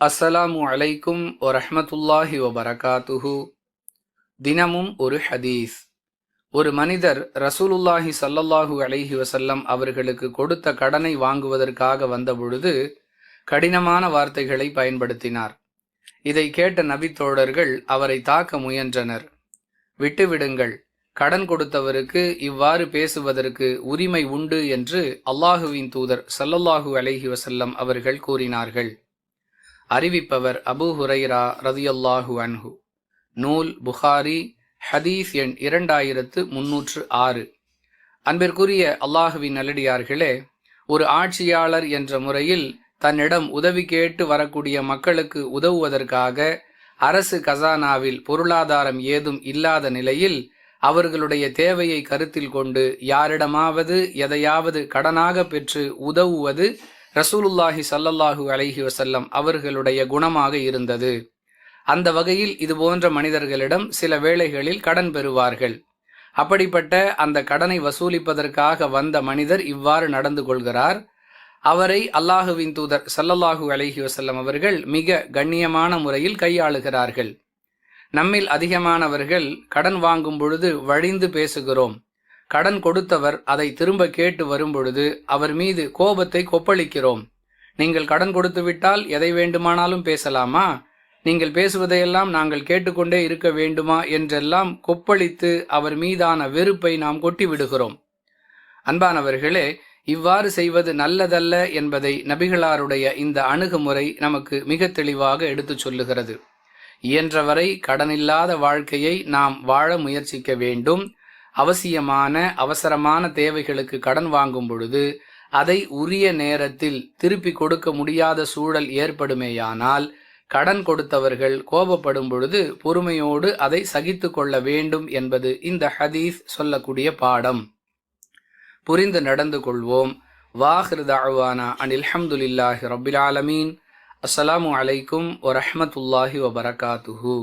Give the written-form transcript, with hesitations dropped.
அஸ்ஸலாமு அலைக்கும் வரஹ்மத்துல்லாஹி வபரகாத்துஹு. தினமும் ஒரு ஹதீஸ். ஒரு மனிதர் ரசூலுல்லாஹி ஸல்லல்லாஹு அலைஹி வஸல்லம் அவர்களுக்கு கொடுத்த கடனை வாங்குவதற்காக வந்தபொழுது கடினமான வார்த்தைகளை பயன்படுத்தினார். இதை கேட்ட நபித்தோழர்கள் அவரை தாக்க முயன்றனர். விட்டுவிடுங்கள், கடன் கொடுத்தவருக்கு இவ்வாறு பேசுவதற்கு உரிமை உண்டு என்று அல்லாஹுவின் தூதர் ஸல்லல்லாஹு அலைஹி வஸல்லம் அவர்கள் கூறினார்கள். அறிவிப்பவர் அபூ ஹுரைரா ரதியல்லாஹு அன்ஹு. நூல் புகாரி, ஹதீஸ் எண் 2306. அன்பிற்குரிய அல்லாஹுவின் நல்லடியார்களே, ஒரு ஆட்சியாளர் என்ற முறையில் தன்னிடம் உதவி கேட்டு வரக்கூடிய மக்களுக்கு உதவுவதற்காக அரசு கசானாவில் பொருளாதாரம் ஏதும் இல்லாத நிலையில் அவர்களுடைய தேவையை கருத்தில் கொண்டு யாரிடமாவது எதையாவது கடனாக பெற்று உதவுவது ரசூலுல்லாஹி ஸல்லல்லாஹு அலைஹி வஸல்லம் அவர்களுடைய குணமாக இருந்தது. அந்த வகையில் இதுபோன்ற மனிதர்களிடம் சில வேளைகளில் கடன் பெறுவார்கள். அப்படிப்பட்ட அந்த கடனை வசூலிப்பதற்காக வந்த மனிதர் இவ்வாறு நடந்து கொள்கிறார். அவரை அல்லாஹுவின் தூதர் ஸல்லல்லாஹு அலைஹி வஸல்லம் அவர்கள் மிக கண்ணியமான முறையில் கையாளுகிறார்கள். நம்மில் அதிகமானவர்கள் கடன் வாங்கும் பொழுது வழிந்து பேசுகிறோம். கடன் கொடுத்தவர் அதை திரும்ப கேட்டு வரும்பொழுது அவர் மீது கோபத்தை கொப்பளிக்கிறோம். நீங்கள் கடன் கொடுத்து விட்டால் எதை வேண்டுமானாலும் பேசலாமா? நீங்கள் பேசுவதையெல்லாம் நாங்கள் கேட்டுக்கொண்டே இருக்க வேண்டுமா என்றெல்லாம் கொப்பளித்து அவர் மீதான வெறுப்பை நாம் கொட்டி விடுகிறோம். அன்பானவர்களே, இவ்வாறு செய்வது நல்லதல்ல என்பதை நபிகளாருடைய இந்த அணுகுமுறை நமக்கு மிக தெளிவாக எடுத்துச் சொல்லுகிறது. இயன்றவரை கடனில்லாத வாழ்க்கையை நாம் வாழ முயற்சிக்க வேண்டும். அவசியமான அவசரமான தேவைகளுக்கு கடன் வாங்கும் பொழுது அதை உரிய நேரத்தில் திருப்பி கொடுக்க முடியாத சூழல் ஏற்படுமேயானால் கடன் கொடுத்தவர்கள் கோபப்படும் பொழுது பொறுமையோடு அதை சகித்து கொள்ள வேண்டும் என்பது இந்த ஹதீஸ் சொல்லக்கூடிய பாடம். புரிந்து நடந்து கொள்வோம். வாஹிர் தஅவானா அனில் ஹம்துலில்லாஹி ரப்பில் ஆலமீன். அஸ்ஸலாமு அலைக்கும் வரஹ்மத்துல்லாஹி வபரகாத்துஹு.